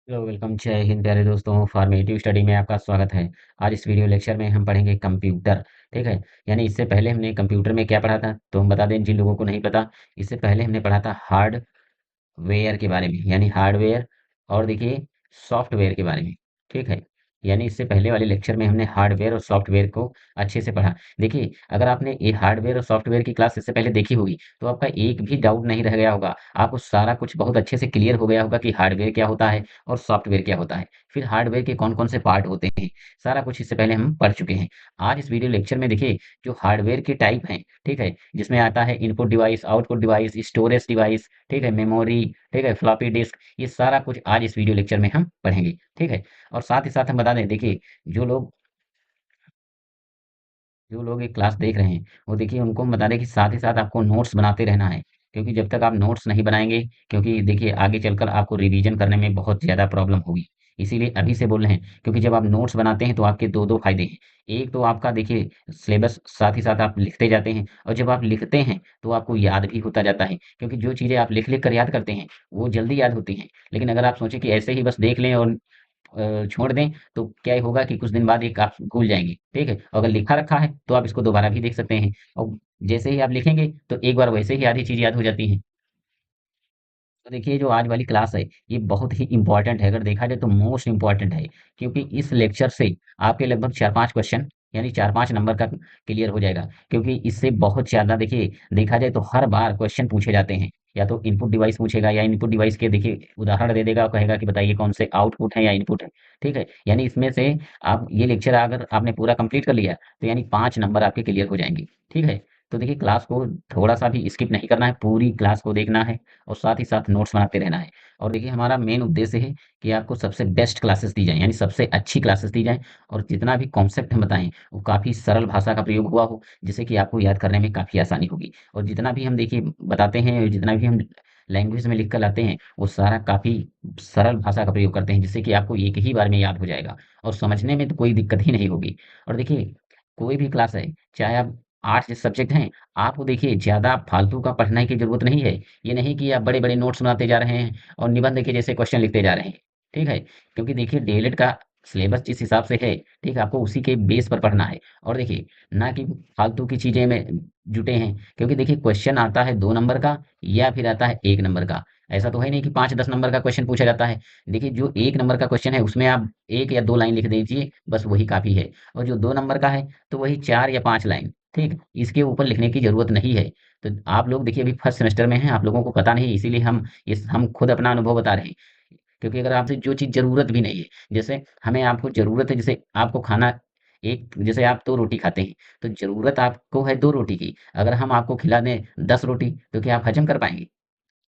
Hello welcome जय हिंद प्यारे दोस्तों फॉर्मेटिव स्टडी में आपका स्वागत है। आज इस वीडियो लेक्चर में हम पढ़ेंगे कंप्यूटर। ठीक है। यानी इससे पहले हमने कंप्यूटर में क्या पढ़ा था तो हम बता दें जिन लोगों को नहीं पता। इससे पहले हमने पढ़ा था हार्डवेयर के बारे में, यानी हार्डवेयर और देखिए सॉफ्टवेयर के बारे में। ठीक है। यानी इससे पहले वाले लेक्चर में हमने हार्डवेयर और सॉफ्टवेयर को अच्छे से पढ़ा। देखिए अगर आपने ये हार्डवेयर और सॉफ्टवेयर की क्लास इससे पहले देखी होगी तो आपका एक भी डाउट नहीं रह गया होगा। आपको सारा कुछ बहुत अच्छे से क्लियर हो गया होगा कि हार्डवेयर क्या होता है और सॉफ्टवेयर क्या होता है, फिर हार्डवेयर के कौन कौन से पार्ट होते हैं। सारा कुछ इससे पहले हम पढ़ चुके हैं। आज इस वीडियो लेक्चर में देखिए जो हार्डवेयर के टाइप हैं, ठीक है, जिसमें आता है input device, output device, storage device, ठीक है, मेमोरी, ठीक है, फ्लॉपी डिस्क, ये सारा कुछ आज इस वीडियो लेक्चर में हम पढ़ेंगे। ठीक है। और साथ ही साथ हम बता दें, देखिए जो लोग जो लोग ये क्लास देख रहे हैं वो देखिए उनको हम बता दें कि साथ ही साथ आपको नोट्स बनाते रहना है। क्योंकि जब तक आप नोट्स नहीं बनाएंगे, क्योंकि देखिए आगे चलकर आपको रिवीजन करने में बहुत ज़्यादा प्रॉब्लम होगी। इसीलिए अभी से बोल रहे हैं, क्योंकि जब आप नोट्स बनाते हैं तो आपके दो दो फायदे हैं। एक तो आपका देखिए सिलेबस साथ ही साथ आप लिखते जाते हैं, और जब आप लिखते हैं तो आपको याद भी होता जाता है, क्योंकि जो चीज़ें आप लिख लिख कर याद करते हैं वो जल्दी याद होती हैं। लेकिन अगर आप सोचें कि ऐसे ही बस देख लें और छोड़ दें तो क्या होगा कि कुछ दिन बाद ये आप भूल जाएँगे, ठीक है? अगर लिखा रखा है तो आप इसको दोबारा भी देख सकते हैं, और जैसे ही आप लिखेंगे तो एक बार वैसे ही आधी चीज़ याद हो जाती है। तो देखिए जो आज वाली क्लास है ये बहुत ही इम्पोर्टेंट है, अगर देखा जाए तो मोस्ट इम्पोर्टेंट है। क्योंकि इस लेक्चर से आपके लगभग 4-5 क्वेश्चन, यानी 4-5 नंबर का क्लियर हो जाएगा। क्योंकि इससे बहुत ज़्यादा देखिए देखा जाए तो हर बार क्वेश्चन पूछे जाते हैं। या तो इनपुट डिवाइस पूछेगा, या इनपुट डिवाइस के देखिए उदाहरण दे देगा और कहेगा कि बताइए कौन से आउटपुट है या इनपुट है। ठीक है? यानी इसमें से आप ये लेक्चर अगर आपने पूरा कंप्लीट कर लिया तो यानी 5 नंबर आपके क्लियर हो जाएँगे। ठीक है? तो देखिए क्लास को थोड़ा-सा भी स्किप नहीं करना है, पूरी क्लास को देखना है और साथ ही साथ नोट्स बनाते रहना है। और देखिए हमारा मेन उद्देश्य है कि आपको सबसे बेस्ट क्लासेस दी जाएँ, यानी सबसे अच्छी क्लासेस दी जाएँ, और जितना भी कॉन्सेप्ट हम बताएँ वो काफ़ी सरल भाषा का प्रयोग हुआ हो, जिससे कि आपको याद करने में काफ़ी आसानी होगी। और जितना भी हम देखिए बताते हैं, जितना भी हम लैंग्वेज में लिख कर लाते हैं, वो सारा काफ़ी सरल भाषा का प्रयोग करते हैं, जिससे कि आपको एक ही बार में याद हो जाएगा और समझने में तो कोई दिक्कत ही नहीं होगी। और देखिए कोई भी क्लास है, चाहे आप आर्ट्स के सब्जेक्ट हैं, आपको देखिए ज़्यादा फालतू का पढ़ने की ज़रूरत नहीं है। ये नहीं कि आप बड़े-बड़े नोट्स बनाते जा रहे हैं और निबंध के जैसे क्वेश्चन लिखते जा रहे हैं, ठीक है? क्योंकि देखिए डीएलएड का सिलेबस जिस हिसाब से है, ठीक है? आपको उसी के बेस पर पढ़ना है। और देखिए ना कि फालतू की चीज़ें में जुटे हैं, क्योंकि देखिए क्वेश्चन आता है 2 नंबर का या फिर आता है 1 नंबर का। ऐसा तो है नहीं कि 5-10 नंबर का क्वेश्चन पूछा जाता है। देखिए जो 1 नंबर का क्वेश्चन है उसमें आप 1 या 2 लाइन लिख दीजिए, बस वही काफ़ी है। और जो 2 नंबर का है तो वही 4 या 5 लाइन, ठीक? इसके ऊपर लिखने की ज़रूरत नहीं है। तो आप लोग देखिए अभी फर्स्ट सेमेस्टर में हैं, आप लोगों को पता नहीं, इसीलिए हम खुद अपना अनुभव बता रहे हैं। क्योंकि अगर आपसे जो चीज़ ज़रूरत भी नहीं है, जैसे हमें आपको ज़रूरत है, जैसे आपको खाना एक, जैसे आप 2 रोटी खाते हैं, तो ज़रूरत आपको है 2 रोटी की। अगर हम आपको खिला दें 10 रोटी, तो क्या आप हज़म कर पाएँगे?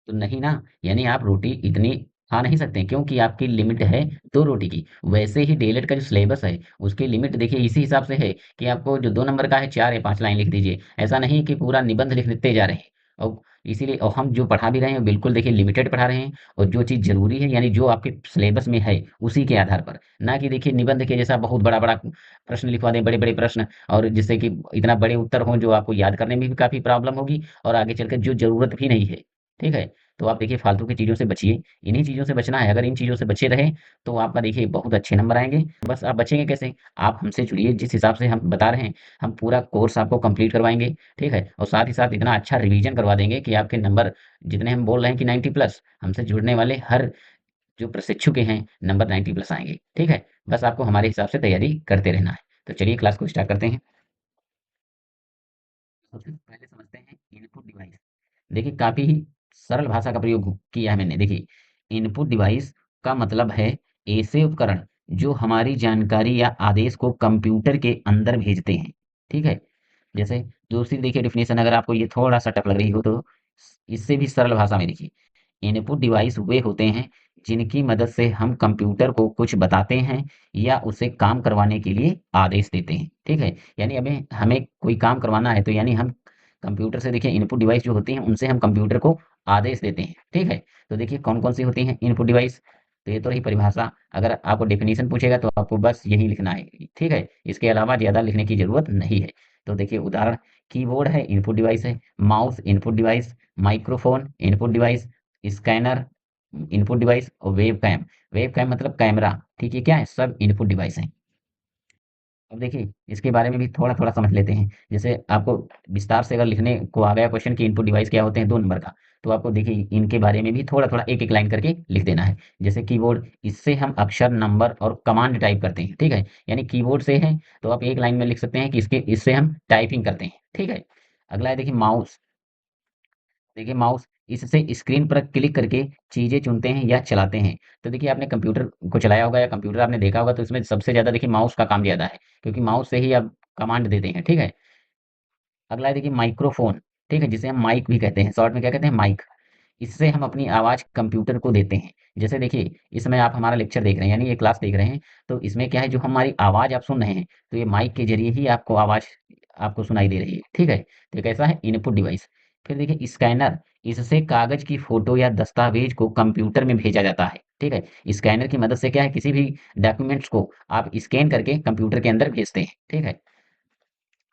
तो नहीं ना, यानी आप रोटी इतनी खा नहीं सकते हैं, क्योंकि आपकी लिमिट है 2 रोटी की। वैसे ही डीएलएड का जो सिलेबस है, उसकी लिमिट देखिए इसी हिसाब से है कि आपको जो 2 नंबर का है 4 या 5 लाइन लिख दीजिए। ऐसा नहीं कि पूरा निबंध लिखते जा रहे हैं। और इसीलिए और हम जो पढ़ा भी रहे हैं बिल्कुल देखिए लिमिटेड पढ़ा रहे हैं, और जो चीज़ ज़रूरी है यानी जो आपके सिलेबस में है, उसी के आधार पर। ना कि देखिए निबंध के जैसा बहुत बड़ा-बड़ा प्रश्न लिखवा दें, बड़े-बड़े प्रश्न, और जिससे कि इतना बड़े उत्तर हों जो आपको याद करने में भी काफ़ी प्रॉब्लम होगी, और आगे चलकर जो ज़रूरत भी नहीं है। ठीक है? तो आप देखिए फालतू की चीज़ों से बचिए, इन्हीं चीज़ों से बचना है। अगर इन चीज़ों से बचे रहें, तो आपका देखिए बहुत अच्छे नंबर आएँगे। बस आप बचेंगे कैसे? आप हमसे जुड़िए, जिस हिसाब से हम बता रहे हैं, हम पूरा कोर्स आपको कंप्लीट करवाएँगे, ठीक है? और साथ ही साथ इतना अच्छा रिवीजन करवा देंगे कि आपके नंबर जितने हम बोल रहे हैं कि 90 प्लस, हमसे जुड़ने वाले हर जो प्रशिक्षु के हैं, नंबर 90 प्लस आएँगे, ठीक है? बस आपको हमारे हिसाब से तैयारी करते रहना है। तो चलिए क्लास को स्टार्ट करते हैं। सबसे पहले समझते हैं इनपुट डिवाइस। देखिए काफ़ी ही सरल भाषा का प्रयोग किया है मैंने। देखिए इनपुट डिवाइस का मतलब है ऐसे उपकरण जो हमारी जानकारी या आदेश को कंप्यूटर के अंदर भेजते हैं। ठीक है? जैसे दूसरी देखिए डेफिनेशन, अगर आपको ये थोड़ा सा टफ लग रही हो तो इससे भी सरल भाषा में देखिए, इनपुट डिवाइस वे होते हैं जिनकी मदद से हम कंप्यूटर को कुछ बताते हैं या उसे काम करवाने के लिए आदेश देते हैं। ठीक है? यानी हमें हमें कोई काम करवाना है तो यानी हम कंप्यूटर से देखिए इनपुट डिवाइस जो होती हैं उनसे हम कंप्यूटर को आदेश देते हैं। ठीक है? तो देखिए कौन-कौन सी होती हैं इनपुट डिवाइस? तो ये तो रही परिभाषा। अगर आपको डेफिनिशन पूछेगा तो आपको बस यही लिखना है। ठीक है? इसके अलावा ज़्यादा लिखने की ज़रूरत नहीं है। तो देखिए उदाहरण, कीबोर्ड है इनपुट डिवाइस है, mouse input device, microphone input device, scanner input device और वेब कैम। वेब कैम मतलब कैमरा, ठीक है, क्या है, सब इनपुट डिवाइस हैं। अब देखिए इसके बारे में भी थोड़ा थोड़ा समझ लेते हैं। जैसे आपको विस्तार से अगर लिखने को आ गया क्वेश्चन कि इनपुट डिवाइस क्या होते हैं 2 नंबर का, तो आपको देखिए इनके बारे में भी थोड़ा थोड़ा एक एक लाइन करके लिख देना है। जैसे कीबोर्ड, इससे हम अक्षर, नंबर और कमांड टाइप करते हैं, ठीक है, यानी कीबोर्ड से है तो आप एक लाइन में लिख सकते हैं कि इसके इससे हम टाइपिंग करते हैं, ठीक है। अगला है देखिए माउस। देखिए माउस, इससे स्क्रीन पर क्लिक करके चीजें चुनते हैं या चलाते हैं। तो देखिए आपने कंप्यूटर को चलाया होगा या कंप्यूटर आपने देखा होगा, तो इसमें सबसे ज्यादा देखिए माउस का काम ज्यादा है, क्योंकि माउस से ही आप कमांड देते हैं, ठीक है। अगला है देखिए माइक्रोफोन, ठीक है, जिसे हम माइक भी कहते हैं, शॉर्ट में क्या कहते हैं, माइक। इससे हम अपनी आवाज कंप्यूटर को देते हैं। जैसे देखिए इसमें आप हमारा लेक्चर देख रहे हैं, यानी ये क्लास देख रहे हैं, तो इसमें क्या है, जो हमारी आवाज आप सुन रहे हैं, तो ये माइक के जरिए ही आपको आवाज आपको सुनाई दे रही है, ठीक है। तो ये कैसा है, इनपुट डिवाइस। फिर देखिए स्कैनर, इससे कागज की फोटो या दस्तावेज को कंप्यूटर में भेजा जाता है, ठीक है। स्कैनर की मदद से क्या है, किसी भी डॉक्यूमेंट्स को आप स्कैन करके कंप्यूटर के अंदर भेजते हैं, ठीक है।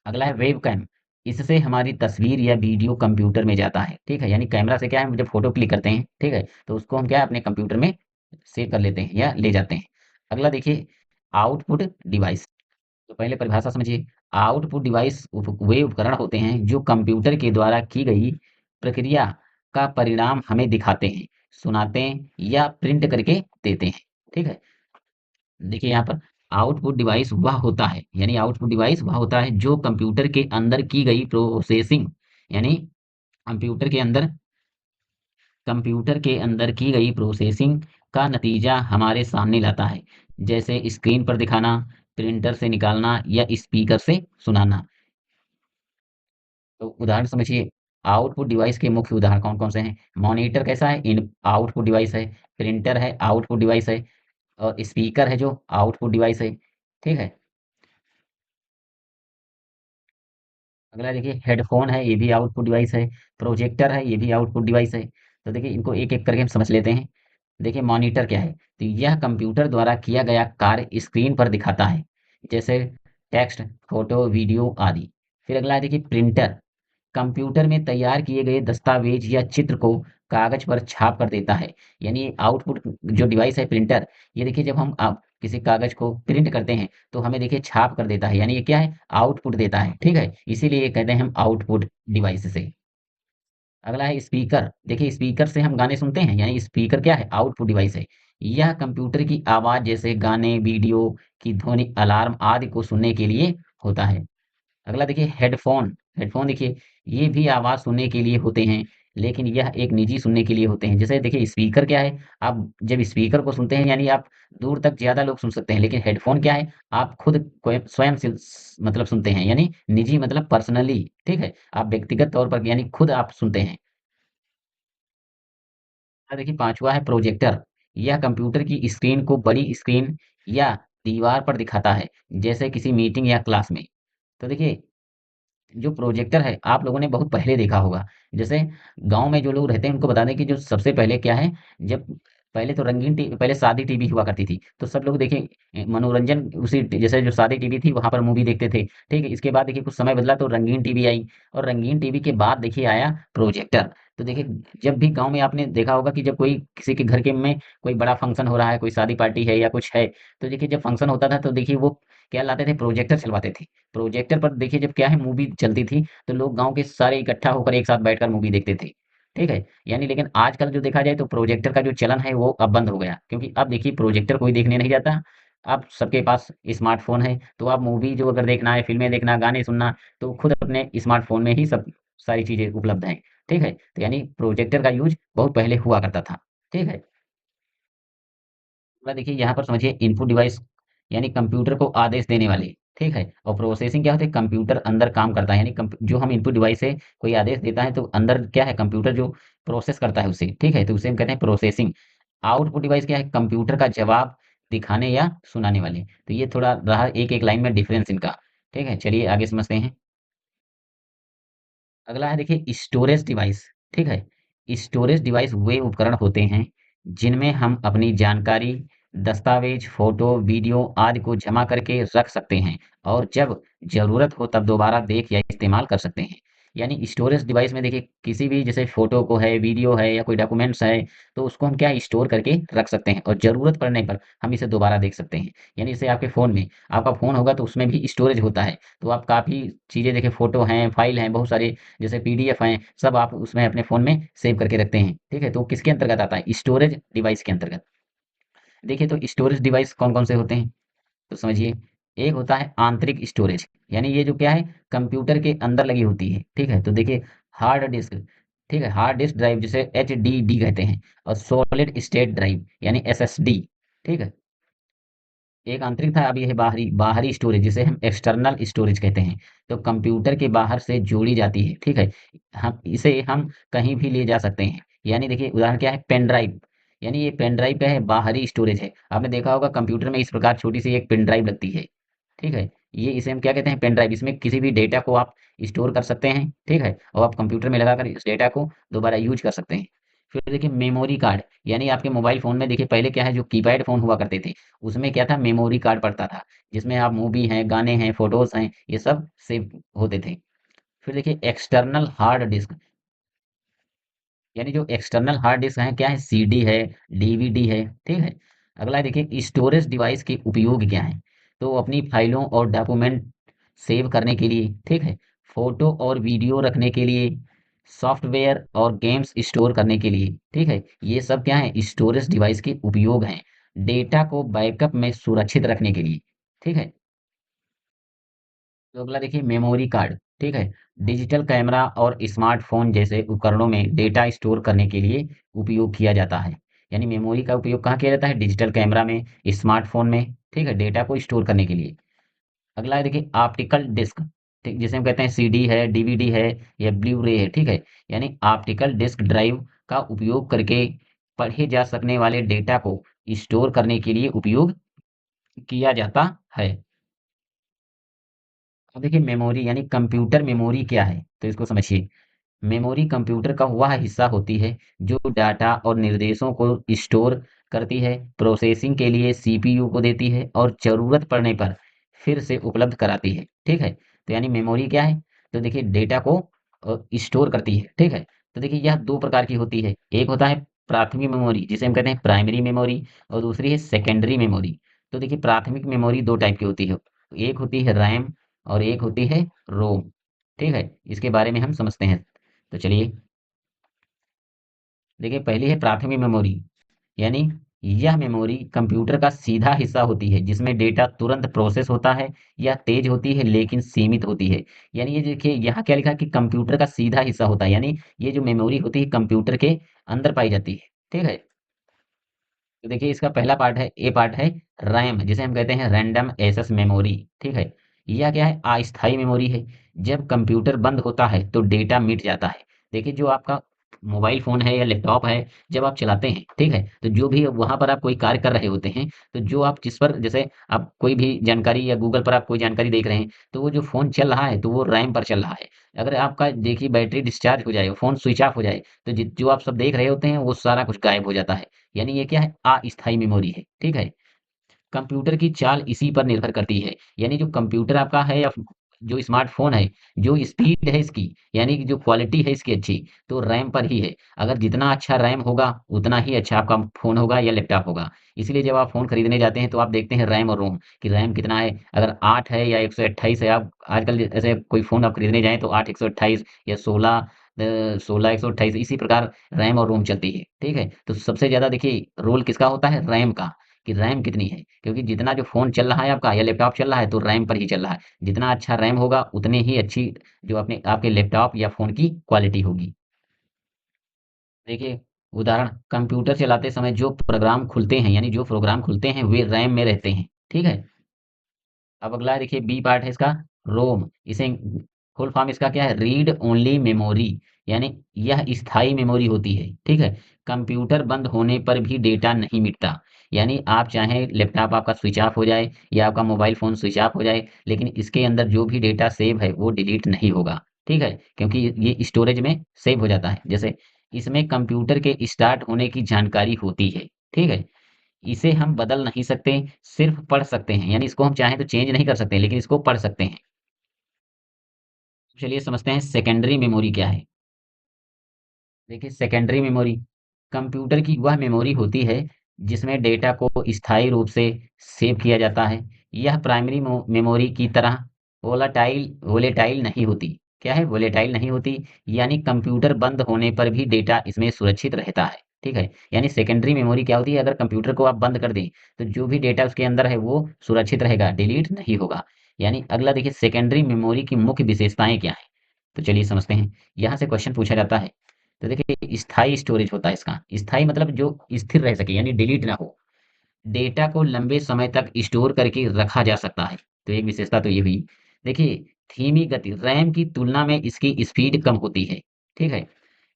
अगला है वेब कैम, इससे हमारी तस्वीर या वीडियो कंप्यूटर में जाता है, ठीक है, यानी कैमरा से क्या है, जब फोटो क्लिक करते हैं, ठीक है, तो उसको हम क्या है अपने कंप्यूटर में सेव कर लेते हैं या ले जाते हैं। अगला देखिए आउटपुट डिवाइस। तो पहले परिभाषा समझिए। आउटपुट डिवाइस वे उपकरण होते हैं जो कंप्यूटर के द्वारा की गई प्रक्रिया का परिणाम हमें दिखाते हैं, सुनाते हैं या प्रिंट करके देते हैं, ठीक है। देखिए यहाँ पर आउटपुट डिवाइस वह होता है, यानी आउटपुट डिवाइस वह होता है जो कंप्यूटर के अंदर की गई प्रोसेसिंग, यानी कंप्यूटर के अंदर कंप्यूटर के अंदर की गई प्रोसेसिंग का नतीजा हमारे सामने लाता है। जैसे स्क्रीन पर दिखाना, प्रिंटर से निकालना या स्पीकर से सुनाना। तो उदाहरण समझिए, आउटपुट डिवाइस के मुख्य उदाहरण कौन कौन से हैं। मॉनिटर कैसा है, इन आउटपुट डिवाइस है। प्रिंटर है, आउटपुट डिवाइस है। और स्पीकर है जो आउटपुट डिवाइस है, ठीक है। अगला देखिए हेडफ़ोन है, ये भी आउटपुट डिवाइस है। प्रोजेक्टर है, ये भी आउटपुट डिवाइस है। तो देखिए इनको एक-एक करके हम समझ लेते हैं। देखिए मॉनिटर क्या है? तो यह कंप्यूटर द्वारा किया गया कार्य स्क्रीन पर दिखाता है, जैसे टेक्स्ट, फ़ोटो, वीडियो आदि। फिर अगला है देखिए प्रिंटर, कंप्यूटर में तैयार किए गए दस्तावेज या चित्र को कागज पर छाप कर देता है। यानी आउटपुट जो डिवाइस है प्रिंटर, ये देखिए जब हम किसी कागज को प्रिंट करते हैं तो हमें देखिए छाप कर देता है, यानी ये क्या है, आउटपुट देता है, ठीक है। इसीलिए ये कहते हैं हम आउटपुट डिवाइस से। अगला है स्पीकर। देखिए स्पीकर से हम गाने सुनते हैं, यानी स्पीकर क्या है, आउटपुट डिवाइस है। यह कंप्यूटर की आवाज जैसे गाने, वीडियो की ध्वनि, अलार्म आदि को सुनने के लिए होता है। अगला देखिए हेडफ़ोन। हेडफ़ोन देखिए ये भी आवाज़ सुनने के लिए होते हैं, लेकिन यह एक निजी सुनने के लिए होते हैं। जैसे देखिए स्पीकर क्या है, आप जब स्पीकर को सुनते हैं यानी आप दूर तक ज़्यादा लोग सुन सकते हैं, लेकिन हेडफ़ोन क्या है, आप खुद कोय स्वयं से मतलब सुनते हैं, यानी निजी मतलब पर्सनली, ठीक है? आप व्यक्तिगत तौर पर यानी खुद आप सुनते हैं। देखिए 5वां है प्रोजेक्टर। यह कंप्यूटर की स्क्रीन को बड़ी स्क्रीन या दीवार पर दिखाता है, जैसे किसी मीटिंग या क्लास में। तो देखिए जो प्रोजेक्टर है आप लोगों ने बहुत पहले देखा होगा। जैसे गाँव में जो लोग रहते हैं उनको बता दें कि जो सबसे पहले क्या है, जब पहले तो रंगीन टी पहले सादी टीवी हुआ करती थी। तो सब लोग देखिए मनोरंजन उसी जैसे जो सादी टीवी थी वहाँ पर मूवी देखते थे। ठीक है? इसके बाद देखिए कुछ समय बदला तो रंगीन टीवी आई और रंगीन टीवी के बाद देखिए आया प्रोजेक्टर। तो देखिए जब भी गाँव में आपने देखा होगा कि जब कोई किसी के घर के में कोई बड़ा फंक्शन हो रहा है, कोई शादी पार्टी है या कुछ है, तो देखिए जब फंक्शन होता था तो देखिए वो क्या लाते थे, प्रोजेक्टर चलवाते थे। प्रोजेक्टर पर देखिए जब क्या है मूवी चलती थी, तो लोग गाँव के सारे इकट्ठा होकर एक साथ बैठकर मूवी देखते थे। ठीक है? यानी लेकिन आजकल जो देखा जाए तो प्रोजेक्टर का जो चलन है वो अब बंद हो गया। क्योंकि अब देखिए प्रोजेक्टर कोई देखने नहीं जाता। अब सबके पास स्मार्टफ़ोन है, तो अब मूवी जो अगर देखना है, फ़िल्में देखना, गाने सुनना, तो खुद अपने स्मार्टफ़ोन में ही सब सारी चीज़ें उपलब्ध हैं। ठीक है? तो यानी प्रोजेक्टर का यूज़ बहुत पहले हुआ करता था। ठीक है? अगला देखिए यहाँ पर समझिए इनपुट डिवाइस यानी कंप्यूटर को आदेश देने वाले, ठीक है। और प्रोसेसिंग क्या होती है, कंप्यूटर अंदर काम करता है, यानी जो हम इनपुट डिवाइस से कोई आदेश देता है तो अंदर क्या है, कंप्यूटर जो प्रोसेस करता है उसे, ठीक है, तो उसे हम कहते हैं प्रोसेसिंग। आउटपुट डिवाइस क्या है, कंप्यूटर का जवाब दिखाने या सुनाने वाले। तो ये थोड़ा रहा एक एक लाइन में डिफरेंस इनका। ठीक है, चलिए आगे समझते हैं। अगला है देखिए स्टोरेज डिवाइस, ठीक है। स्टोरेज डिवाइस वे उपकरण होते हैं जिनमें हम अपनी जानकारी, दस्तावेज, फोटो, वीडियो आदि को जमा करके रख सकते हैं और जब जरूरत हो तब दोबारा देख या इस्तेमाल कर सकते हैं। यानी स्टोरेज डिवाइस में देखिए किसी भी जैसे फ़ोटो को है, वीडियो है या कोई डॉक्यूमेंट्स है, तो उसको हम क्या है स्टोर करके रख सकते हैं और ज़रूरत पड़ने पर हम इसे दोबारा देख सकते हैं। यानी जैसे आपके फ़ोन में आपका फ़ोन होगा तो उसमें भी स्टोरेज होता है, तो आप काफ़ी चीज़ें देखिए फ़ोटो हैं, फ़ाइल हैं, बहुत सारे जैसे पीडीएफ हैं, सब आप उसमें अपने फ़ोन में सेव करके रखते हैं, ठीक है? तो किसके अंतर्गत आता है? स्टोरेज डिवाइस के अंतर्गत। देखिए तो स्टोरेज डिवाइस कौन-कौन से होते हैं? तो समझिए, एक होता है आंतरिक स्टोरेज, यानी ये जो क्या है कंप्यूटर के अंदर लगी होती है, ठीक है? तो देखिए हार्ड डिस्क, ठीक है? हार्ड डिस्क ड्राइव जिसे एचडीडी कहते हैं और सॉलिड स्टेट ड्राइव यानी एसएसडी, ठीक है? एक आंतरिक था, अब ये है बाहरी बाहरी स्टोरेज जिसे हम एक्सटर्नल स्टोरेज कहते हैं। तो कंप्यूटर के बाहर से जोड़ी जाती है, ठीक है? हम कहीं भी ले जा सकते हैं। यानी देखिए उदाहरण क्या है पेन ड्राइव, यानी ये पेन ड्राइव क्या है बाहरी स्टोरेज है। आपने देखा होगा कंप्यूटर में इस प्रकार छोटी सी एक पेन ड्राइव लगती है, ठीक है? ये इसे हम क्या कहते हैं पेन ड्राइव, इसमें किसी भी डेटा को आप स्टोर कर सकते हैं, ठीक है? और आप कंप्यूटर में लगाकर इस डेटा को दोबारा यूज कर सकते हैं। फिर देखिए मेमोरी कार्ड, यानी आपके मोबाइल फ़ोन में देखिए पहले क्या है जो कीपैड फ़ोन हुआ करते थे, उसमें क्या था मेमोरी कार्ड पड़ता था, जिसमें आप मूवी हैं, गाने हैं, फ़ोटोज़ हैं, ये सब सेव होते थे। फिर देखिए एक्सटर्नल हार्ड डिस्क, यानी जो एक्सटर्नल हार्ड डिस्क है क्या है सीडी है, डीवीडी है, ठीक है? अगला है देखिए स्टोरेज डिवाइस के उपयोग क्या है? तो अपनी फाइलों और डॉक्यूमेंट सेव करने के लिए, ठीक है? फ़ोटो और वीडियो रखने के लिए, सॉफ्टवेयर और गेम्स स्टोर करने के लिए, ठीक है? ये सब क्या है स्टोरेज डिवाइस के उपयोग हैं। डेटा को बैकअप में सुरक्षित रखने के लिए, ठीक है? तो अगला देखिए मेमोरी कार्ड, ठीक है? डिजिटल कैमरा और स्मार्टफ़ोन जैसे उपकरणों में डेटा स्टोर करने के लिए उपयोग किया जाता है। यानी मेमोरी का उपयोग कहाँ किया जाता है? डिजिटल कैमरा में, स्मार्टफ़ोन में, ठीक है? डेटा को स्टोर करने के लिए। अगला है देखिए ऑप्टिकल डिस्क, ठीक जिसे हम कहते हैं सीडी है, डीवीडी है या ब्लू-रे है, ठीक है? यानी ऑप्टिकल डिस्क ड्राइव का उपयोग करके पढ़े जा सकने वाले डेटा को स्टोर करने के लिए उपयोग किया जाता है। अब देखिए मेमोरी यानी कंप्यूटर मेमोरी क्या है? तो इसको समझिए। मेमोरी कंप्यूटर का वह हिस्सा होती है जो डाटा और निर्देशों को स्टोर करती है, प्रोसेसिंग के लिए सीपीयू को देती है और ज़रूरत पड़ने पर फिर से उपलब्ध कराती है, ठीक है? तो यानी मेमोरी क्या है? तो देखिए डेटा को स्टोर करती है, ठीक है? तो देखिए यह 2 प्रकार की होती है, एक होता है प्राथमिक मेमोरी जिसे हम कहते हैं प्राइमरी मेमोरी और दूसरी है सेकेंडरी मेमोरी। तो देखिए प्राथमिक मेमोरी 2 टाइप की होती है, एक होती है रैम और एक होती है रोम, ठीक है? इसके बारे में हम समझते हैं। तो चलिए देखिए पहली है प्राथमिक मेमोरी, यानी यह मेमोरी कंप्यूटर का सीधा हिस्सा होती है जिसमें डेटा तुरंत प्रोसेस होता है या तेज होती है लेकिन सीमित होती है। यानी ये देखिए यहाँ क्या लिखा है कि कंप्यूटर का सीधा हिस्सा होता है, यानी ये जो मेमोरी होती है कंप्यूटर के अंदर पाई जाती है, ठीक है? तो देखिए इसका पहला पार्ट है ए पार्ट है रैम जिसे हम कहते हैं रैंडम एक्सेस मेमोरी, ठीक है? यह क्या है अस्थायी मेमोरी है। जब कंप्यूटर बंद होता है तो डेटा मिट जाता है। देखिए जो आपका मोबाइल फ़ोन है या लैपटॉप है, जब आप चलाते हैं, ठीक है? तो जो भी वहाँ पर आप कोई कार्य कर रहे होते हैं, तो जो आप जिस पर जैसे आप कोई भी जानकारी या गूगल पर आप कोई जानकारी देख रहे हैं, तो वो जो फ़ोन चल रहा है, तो वो रैम पर चल रहा है। अगर आपका देखिए बैटरी डिस्चार्ज हो जाए, फ़ोन स्विच ऑफ हो जाए, तो जो आप सब देख रहे होते हैं, वो सारा कुछ गायब हो जाता है। यानी ये क्या है अस्थायी मेमोरी है, ठीक है? कंप्यूटर की चाल इसी पर निर्भर करती है, यानी जो कंप्यूटर आपका है या जो स्मार्टफ़ोन है, जो स्पीड है इसकी, यानी कि जो क्वालिटी है इसकी अच्छी, तो रैम पर ही है। अगर जितना अच्छा रैम होगा, उतना ही अच्छा आपका फ़ोन होगा या लैपटॉप होगा। इसीलिए जब आप फ़ोन खरीदने जाते हैं, तो आप देखते हैं रैम और रोम कि रैम कितना है। अगर 8 है या 128 है, आप आजकल ऐसे कोई फ़ोन आप खरीदने जाएँ, तो 8 128 या 16 128 इसी प्रकार रैम और रोम चलती है, ठीक है? तो सबसे ज़्यादा देखिए रोल किसका होता है? रैम का। कि रैम कितनी है क्योंकि जितना जो फ़ोन चल रहा है आपका या लैपटॉप चल रहा है तो रैम पर ही चल रहा है। जितना अच्छा रैम होगा उतनी ही अच्छी जो अपने आपके लैपटॉप या फ़ोन की क्वालिटी होगी। देखिए उदाहरण कंप्यूटर चलाते समय जो प्रोग्राम खुलते हैं यानी जो प्रोग्राम खुलते हैं वे रैम में रहते हैं, ठीक है? अब अगला देखिए बी पार्ट है इसका रोम, इसे फुल फॉर्म इसका क्या है रीड ओनली मेमोरी, यानी यह स्थायी मेमोरी होती है, ठीक है? कंप्यूटर बंद होने पर भी डेटा नहीं मिटता, यानी आप चाहें लैपटॉप आपका स्विच ऑफ हो जाए या आपका मोबाइल फ़ोन स्विच ऑफ हो जाए, लेकिन इसके अंदर जो भी डेटा सेव है वो डिलीट नहीं होगा, ठीक है? क्योंकि ये स्टोरेज में सेव हो जाता है। जैसे इसमें कंप्यूटर के स्टार्ट होने की जानकारी होती है, ठीक है? इसे हम बदल नहीं सकते, सिर्फ़ पढ़ सकते हैं। यानी इसको हम चाहें तो चेंज नहीं कर सकते, लेकिन इसको पढ़ सकते हैं। चलिए समझते हैं सेकेंडरी मेमोरी क्या है। देखिए सेकेंडरी मेमोरी कंप्यूटर की वह मेमोरी होती है जिसमें डेटा को स्थायी रूप से सेव किया जाता है। यह प्राइमरी मेमोरी की तरह वोलाटाइल वोलेटाइल नहीं होती। क्या है? वोलेटाइल नहीं होती। यानी कंप्यूटर बंद होने पर भी डेटा इसमें सुरक्षित रहता है। ठीक है? यानी सेकेंडरी मेमोरी क्या होती है? अगर कंप्यूटर को आप बंद कर दें तो जो भी डेटा उसके अंदर है वो सुरक्षित रहेगा, डिलीट नहीं होगा। यानी अगला देखिए सेकेंडरी मेमोरी की मुख्य विशेषताएं क्या है। तो चलिए समझते हैं। यहाँ से क्वेश्चन पूछा जाता है। तो देखिए स्थायी स्टोरेज होता है इसका। स्थायी मतलब जो स्थिर रह सके यानी डिलीट ना हो। डेटा को लंबे समय तक स्टोर करके रखा जा सकता है। तो एक विशेषता तो ये हुई। देखिए धीमी गति रैम की तुलना में इसकी स्पीड कम होती है। ठीक है?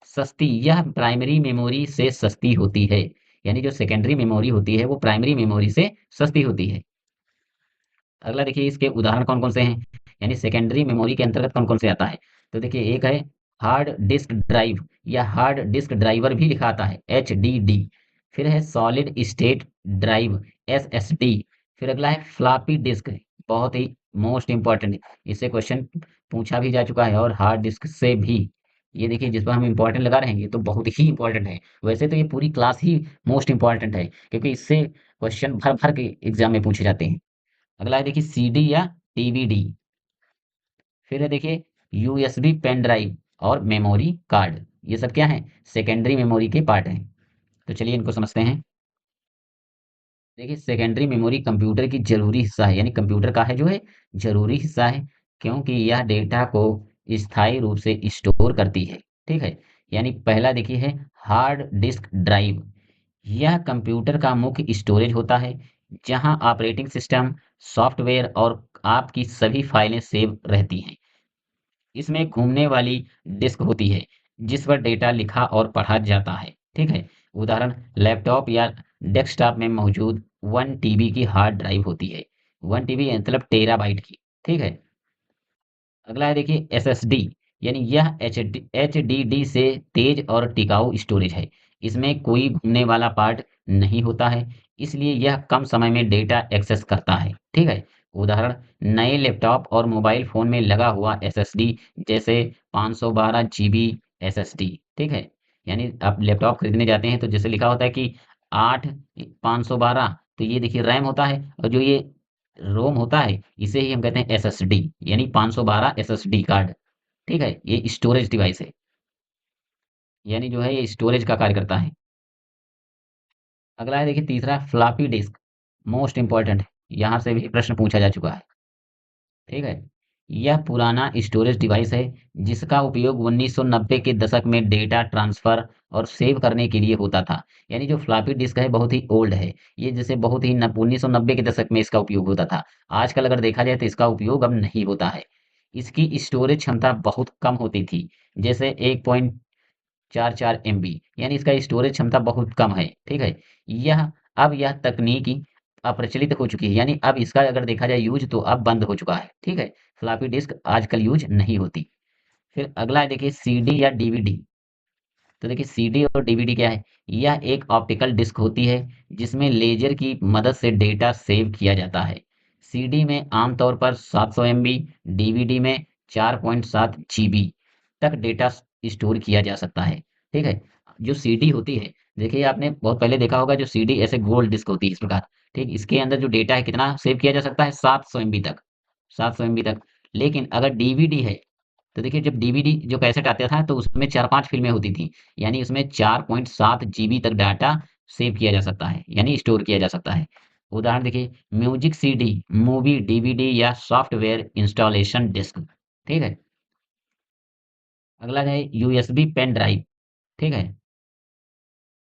सस्ती, यह प्राइमरी मेमोरी से सस्ती होती है। यानी जो सेकेंडरी मेमोरी होती है वो प्राइमरी मेमोरी से सस्ती होती है। अगला देखिए इसके उदाहरण कौन-कौन से हैं, यानी सेकेंडरी मेमोरी के अंतर्गत कौन-कौन से आता है। तो देखिए एक है हार्ड डिस्क ड्राइव या हार्ड डिस्क ड्राइवर भी लिखा आता है एचडीडी। फिर है सॉलिड स्टेट ड्राइव एसएसडी। फिर अगला है फ्लॉपी डिस्क, बहुत ही मोस्ट इंपॉर्टेंट, इससे क्वेश्चन पूछा भी जा चुका है और हार्ड डिस्क से भी। ये देखिए जिस पर हम इंपॉर्टेंट लगा रहे हैं ये तो बहुत ही इंपॉर्टेंट है। वैसे तो ये पूरी क्लास ही मोस्ट इंपॉर्टेंट है क्योंकि इससे क्वेश्चन भर भर के एग्जाम में पूछे जाते हैं। अगला है देखिए सीडी या डीवीडी। फिर है देखिए यूएसबी पेन ड्राइव और मेमोरी कार्ड। ये सब क्या है? सेकेंडरी मेमोरी के पार्ट हैं। तो चलिए इनको समझते हैं। देखिए सेकेंडरी मेमोरी कंप्यूटर की जरूरी हिस्सा है, यानी कंप्यूटर का है जो है जरूरी हिस्सा है, क्योंकि यह डेटा को स्थायी रूप से स्टोर करती है। ठीक है? यानी पहला देखिए है हार्ड डिस्क ड्राइव। यह कंप्यूटर का मुख्य स्टोरेज होता है जहां ऑपरेटिंग सिस्टम, सॉफ्टवेयर और आपकी सभी फाइलें सेव रहती हैं। इसमें घूमने वाली डिस्क होती है जिस पर डेटा लिखा और पढ़ा जाता है। ठीक है? उदाहरण लैपटॉप या डेस्कटॉप में मौजूद 1 टीबी की हार्ड ड्राइव होती है। 1 टीबी मतलब टेराबाइट की। ठीक है? अगला है देखिए एसएसडी, यानी यह एचडीडी से तेज और टिकाऊ स्टोरेज है। इसमें कोई घूमने वाला पार्ट नहीं होता है, इसलिए यह कम समय में डेटा एक्सेस करता है। ठीक है? उदाहरण नए लैपटॉप और मोबाइल फोन में लगा हुआ एसएसडी, जैसे 512 जीबी एसएसडी। ठीक है? यानी आप लैपटॉप खरीदने जाते हैं तो जैसे लिखा होता है कि 8 512, तो ये देखिए रैम होता है और जो ये रोम होता है इसे ही हम कहते हैं एसएसडी, यानी 512 एसएसडी कार्ड। ठीक है? ये स्टोरेज डिवाइस है, यानी जो है ये स्टोरेज का कार्य करता है। अगला है देखिए तीसरा फ्लॉपी डिस्क, मोस्ट इंपॉर्टेंट, यहाँ से भी प्रश्न पूछा जा चुका है। ठीक है? यह पुराना स्टोरेज डिवाइस है जिसका उपयोग 1990 के दशक में डेटा ट्रांसफर और सेव करने के लिए होता था। यानी जो फ्लॉपी डिस्क है बहुत ही ओल्ड है। ये जैसे बहुत ही 1990 के दशक में इसका उपयोग होता था। आजकल अगर देखा जाए तो इसका उपयोग अब नहीं होता है। इसकी स्टोरेज क्षमता बहुत कम होती थी, जैसे 1.44 एमबी, यानी इसका स्टोरेज क्षमता बहुत कम है। ठीक है? यह तकनीकी अप्रचलित हो चुकी है, यानी अब इसका अगर देखा जाए यूज तो अब बंद हो चुका है। ठीक है? फ्लॉपी डिस्क आजकल यूज नहीं होती। फिर अगला है देखिए सीडी या डीवीडी। तो देखिए सीडी और डीवीडी क्या है? यह एक ऑप्टिकल डिस्क होती है जिसमें लेजर की मदद से डेटा सेव किया जाता है। सीडी में आमतौर पर 700 एमबी, डीवीडी में 4.7 जीबी तक डेटा स्टोर किया जा सकता है। ठीक है? जो सीडी होती है, देखिए आपने बहुत पहले देखा होगा जो सीडी ऐसे गोल डिस्क होती है इस प्रकार। ठीक? इसके अंदर जो डेटा है कितना सेव किया जा सकता है? 700 एमबी तक। 700 एमबी तक। लेकिन अगर डीवीडी है तो देखिए जब डीवीडी जो कैसेट आता था तो उसमें 4-5 फ़िल्में होती थी। यानी उसमें 4.7 जीबी तक डाटा सेव किया जा सकता है, यानी स्टोर किया जा सकता है। उदाहरण देखिए म्यूज़िक सीडी, मूवी डीवीडी या सॉफ्टवेयर इंस्टॉलेशन डिस्क। ठीक है? अगला है यूएसबी पेन ड्राइव। ठीक है?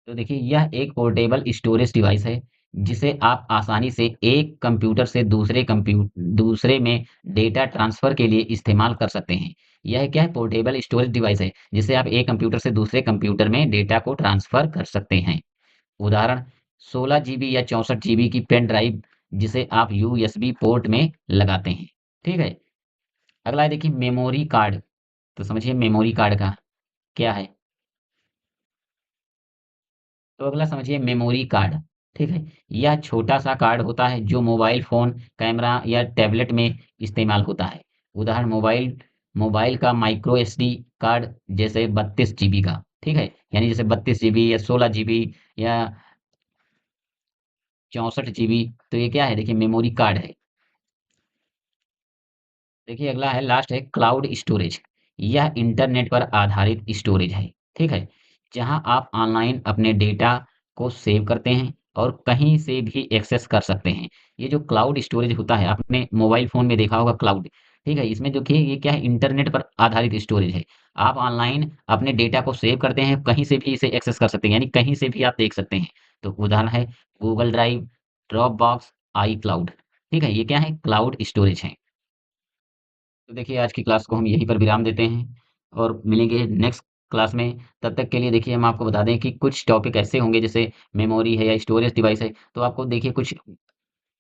तो देखिए यह एक पोर्टेबल स्टोरेज डिवाइस है जिसे आप आसानी से एक कंप्यूटर से दूसरे में डेटा ट्रांसफर के लिए इस्तेमाल कर सकते हैं। यह क्या है? पोर्टेबल स्टोरेज डिवाइस है जिसे आप एक कंप्यूटर से दूसरे कंप्यूटर में डेटा को ट्रांसफर कर सकते हैं। उदाहरण 16 जीबी या 64 जीबी की पेन ड्राइव जिसे आप यूएसबी पोर्ट में लगाते हैं। ठीक है? अगला है देखिए मेमोरी कार्ड। तो समझिए मेमोरी कार्ड का क्या है? तो अगला समझिए मेमोरी कार्ड। ठीक है? यह छोटा-सा कार्ड होता है जो मोबाइल फ़ोन, कैमरा या टैबलेट में इस्तेमाल होता है। उदाहरण मोबाइल मोबाइल का माइक्रो एसडी कार्ड जैसे 32 जीबी का, ठीक है, यानी जैसे 32 जीबी या 16 जीबी या 64 जीबी। तो ये क्या है, देखिए मेमोरी कार्ड है। देखिए अगला है, लास्ट है क्लाउड स्टोरेज। यह इंटरनेट पर आधारित स्टोरेज है, ठीक है, जहां आप ऑनलाइन अपने डेटा को सेव करते हैं और कहीं से भी एक्सेस कर सकते हैं। ये जो क्लाउड स्टोरेज होता है, आपने मोबाइल फोन में देखा होगा क्लाउड, ठीक है, इसमें देखिए ये क्या है, इंटरनेट पर आधारित स्टोरेज है। आप ऑनलाइन अपने डेटा को सेव करते हैं, कहीं से भी इसे एक्सेस कर सकते हैं, यानी कहीं से भी आप देख सकते हैं। तो उदाहरण है गूगल ड्राइव, ड्रॉप बॉक्स, आई क्लाउड, ठीक है, ये क्या है, क्लाउड स्टोरेज है। तो देखिए आज की क्लास को हम यहीं पर विराम देते हैं और मिलेंगे नेक्स्ट क्लास में। तब तक के लिए देखिए हम आपको बता दें कि कुछ टॉपिक ऐसे होंगे, जैसे मेमोरी है या स्टोरेज डिवाइस है, तो आपको देखिए कुछ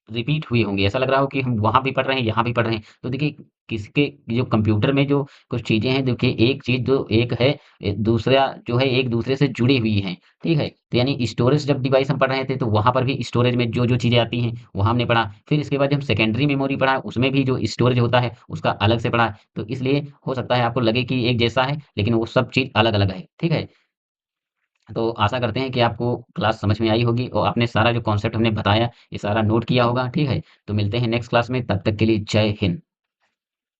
रिपीट हुई होंगी। ऐसा लग रहा हो कि हम वहाँ भी पढ़ रहे हैं, यहाँ भी पढ़ रहे हैं। तो देखिए किसके जो कंप्यूटर में जो कुछ चीज़ें हैं, देखिए एक चीज़ जो एक है, दूसरा जो है एक दूसरे से जुड़ी हुई हैं, ठीक है? तो यानी स्टोरेज जब डिवाइस हम पढ़ रहे थे, तो वहाँ पर भी स्टोरेज में जो-जो चीज़ें आती हैं, वो हमने पढ़ा। फिर इसके बाद जब हम सेकेंडरी मेमोरी पढ़ा, उसमें भी जो स्टोरेज होता है, उसका अलग से पढ़ा। तो इसलिए हो सकता है आपको लगे कि एक जैसा है, लेकिन वो सब चीज़ अलग-अलग है, ठीक है? तो आशा करते हैं कि आपको क्लास समझ में आई होगी और आपने सारा जो कॉन्सेप्ट हमने बताया, ये सारा नोट किया होगा, ठीक है? तो मिलते हैं नेक्स्ट क्लास में, तब तक के लिए जय हिंद।